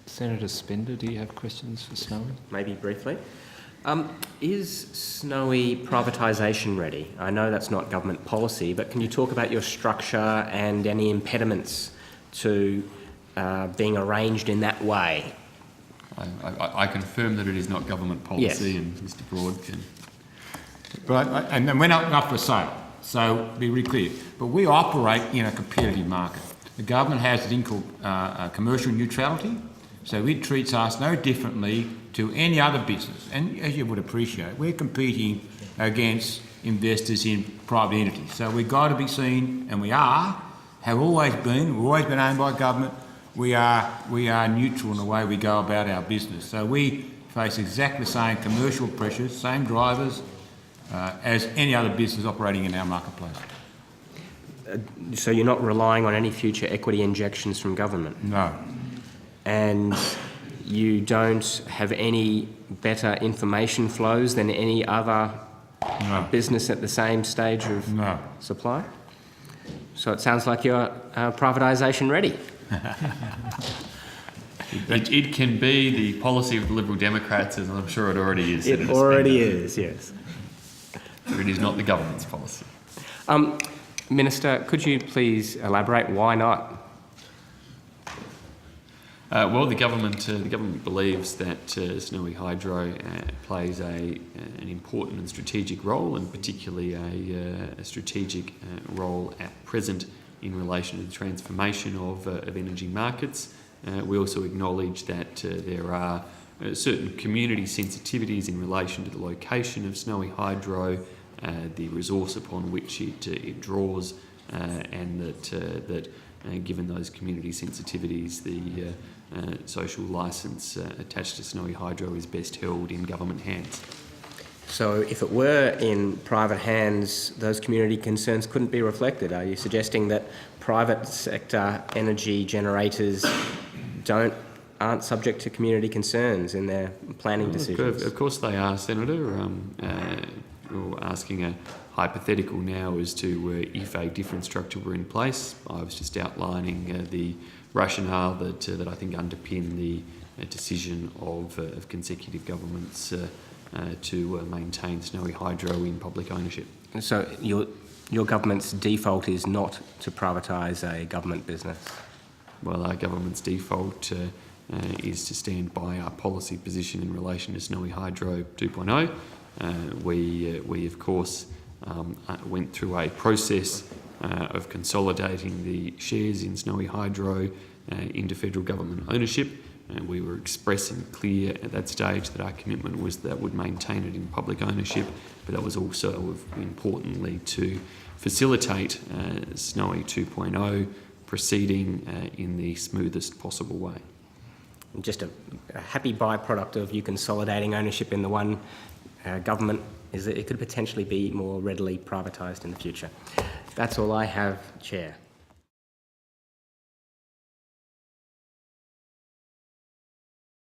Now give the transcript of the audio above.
Senator Spender, do you have questions for Snowy? Maybe briefly. Is Snowy privatisation ready? I know that's not government policy, but can you talk about your structure and any impediments to being arranged in that way? I confirm that it is not government policy, Yes. and Mr. Broad can. But and we're not for sale, so be really clear. But we operate in a competitive market. The government has a thing called commercial neutrality, so it treats us no differently to any other business. And as you would appreciate, we're competing against investors in private entities. So we've got to be seen, and we are, have always been, we've always been owned by government. We are neutral in the way we go about our business. So we face exactly the same commercial pressures, same drivers as any other business operating in our marketplace. So you're not relying on any future equity injections from government? No. And you don't have any better information flows than any other business at the same stage of supply? So it sounds like you're privatisation ready. It can be the policy of the Liberal Democrats, and I'm sure it already is. It already is, yes. But it is not the government's policy. Minister, could you please elaborate why not? Well, the government believes that Snowy Hydro plays an important and strategic role, and particularly a strategic role at present in relation to the transformation of energy markets. We also acknowledge that there are certain community sensitivities in relation to the location of Snowy Hydro, the resource upon which it draws, and that given those community sensitivities, the social licence attached to Snowy Hydro is best held in government hands. So if it were in private hands, those community concerns couldn't be reflected. Are you suggesting that private sector energy generators aren't subject to community concerns in their planning decisions? Of course they are, Senator. You're asking a hypothetical now as to if a different structure were in place. I was just outlining the rationale that I think underpin the decision of consecutive governments to maintain Snowy Hydro in public ownership. So your government's default is not to privatise a government business? Well, our government's default is to stand by our policy position in relation to Snowy Hydro 2.0. We of course went through a process of consolidating the shares in Snowy Hydro into federal government ownership, and we were expressing clear at that stage that our commitment was that would maintain it in public ownership, but that was also importantly to facilitate Snowy 2.0 proceeding in the smoothest possible way. Just a happy byproduct of you consolidating ownership in the one government is that it could potentially be more readily privatised in the future. That's all I have, Chair.